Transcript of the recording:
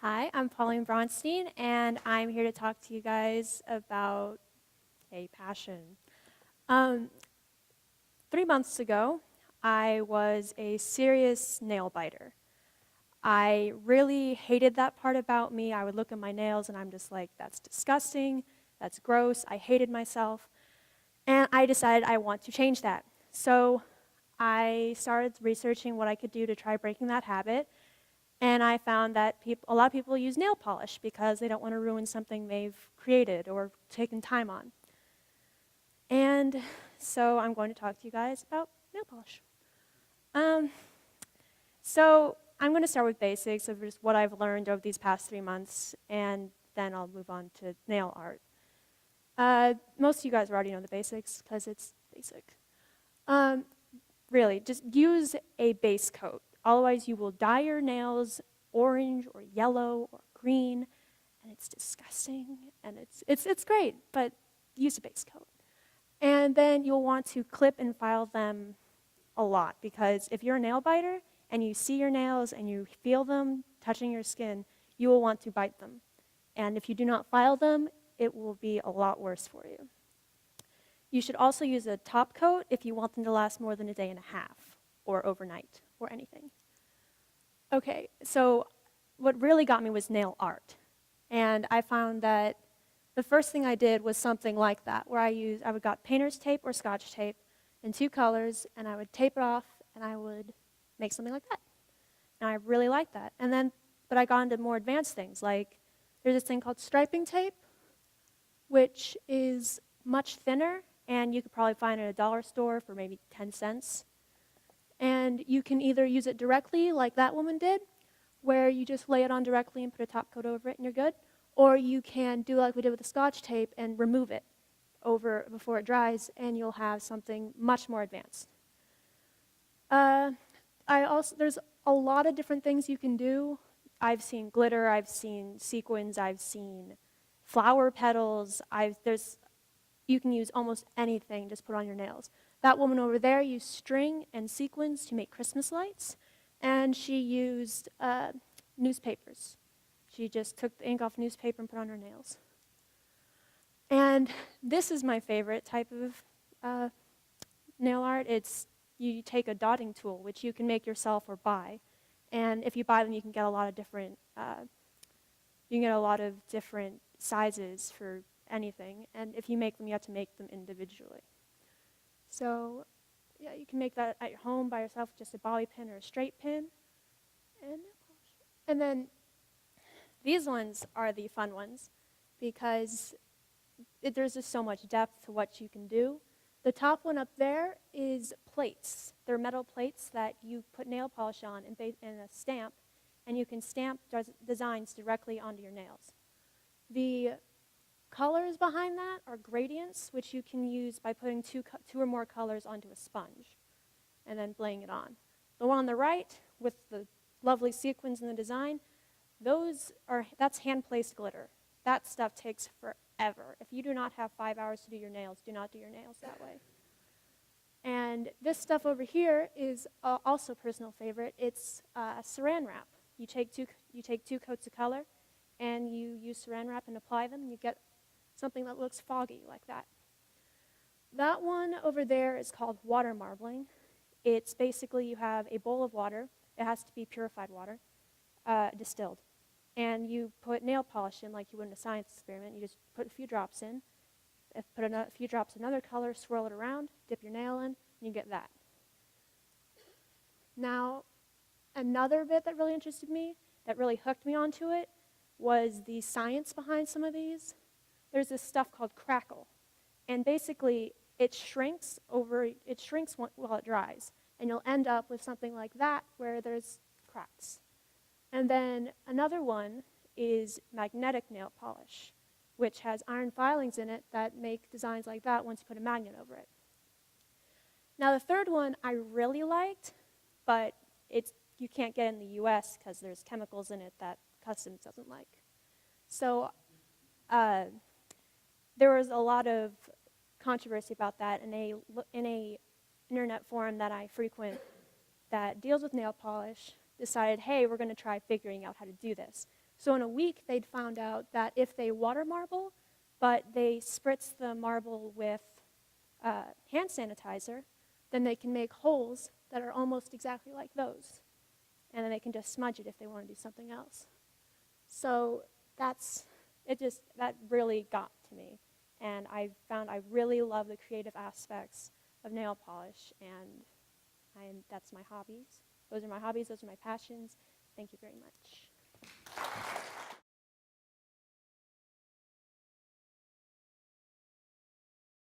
Hi, I'm Pauline Bronstein, and I'm here to talk to you guys about a passion. Um, 3 months ago, I was a serious nail biter. I really hated that part about me. I would look at my nails and I'm just like, that's disgusting, that's gross, I hated myself. And I decided I want to change that. So I started researching what I could do to try breaking that habit. And I found that a lot of people use nail polish because they don't want to ruin something they've created or taken time on. And so I'm going to talk to you guys about nail polish. So I'm going to start with basics of just what I've learned over these past 3 months, and then I'll move on to nail art. Most of you guys already know the basics because it's basic. Really, just use a base coat. Otherwise, you will dye your nails orange or yellow or green, and it's disgusting, and it's great, but use a base coat. And then you'll want to clip and file them a lot, because if you're a nail biter and you see your nails and you feel them touching your skin, you will want to bite them. And if you do not file them, it will be a lot worse for you. You should also use a top coat if you want them to last more than a day and a half, or overnight, or anything. Okay, so what really got me was nail art. And I found that the first thing I did was something like that, where I would got painter's tape or Scotch tape in 2 colors, and I would tape it off, and I would make something like that. And I really liked that. But I got into more advanced things, like there's this thing called striping tape, which is much thinner, and you could probably find it at a dollar store for maybe 10 cents. And you can either use it directly, like that woman did, where you just lay it on directly and put a top coat over it and you're good. Or you can do like we did with the Scotch tape and remove it before it dries, and you'll have something much more advanced. There's a lot of different things you can do. I've seen glitter, I've seen sequins, I've seen flower petals. You can use almost anything, just put on your nails. That woman over there used string and sequins to make Christmas lights, and she used newspapers. She just took the ink off newspaper and put on her nails. And this is my favorite type of nail art. You take a dotting tool, which you can make yourself or buy, and if you buy them, you can get a lot of different sizes for anything, and if you make them, you have to make them individually. So, yeah, you can make that at home by yourself, just a bobby pin or a straight pin, and then these ones are the fun ones, because there's just so much depth to what you can do. The top one up there is plates. They're metal plates that you put nail polish on and a stamp, and you can stamp designs directly onto your nails. The colors behind that are gradients, which you can use by putting two or more colors onto a sponge and then laying it on. The one on the right with the lovely sequins in the design, that's hand-placed glitter. That stuff takes forever. If you do not have 5 hours to do your nails, do not do your nails that way. And this stuff over here is also a personal favorite. It's saran wrap. You take two coats of color, and you use saran wrap and apply them, and you get something that looks foggy like that. That one over there is called water marbling. It's basically you have a bowl of water. It has to be purified water, distilled. And you put nail polish in like you would in a science experiment. You just put a few drops in, put a few drops of another color, swirl it around, dip your nail in, and you get that. Now, another bit that really interested me, that really hooked me onto it, was the science behind some of these. There's this stuff called crackle, and basically it shrinks while it dries, and you'll end up with something like that where there's cracks. And then another one is magnetic nail polish, which has iron filings in it that make designs like that once you put a magnet over it. Now the third one I really liked, but you can't get in the US because there's chemicals in it that Customs doesn't like. So there was a lot of controversy about that in a internet forum that I frequent that deals with nail polish. Decided, hey, we're going to try figuring out how to do this. So in a week, they'd found out that if they water marble, but they spritz the marble with hand sanitizer, then they can make holes that are almost exactly like those. And then they can just smudge it if they want to do something else. So that really got to me. And I found I really love the creative aspects of nail polish, and that's my hobbies. Those are my hobbies, those are my passions. Thank you very much.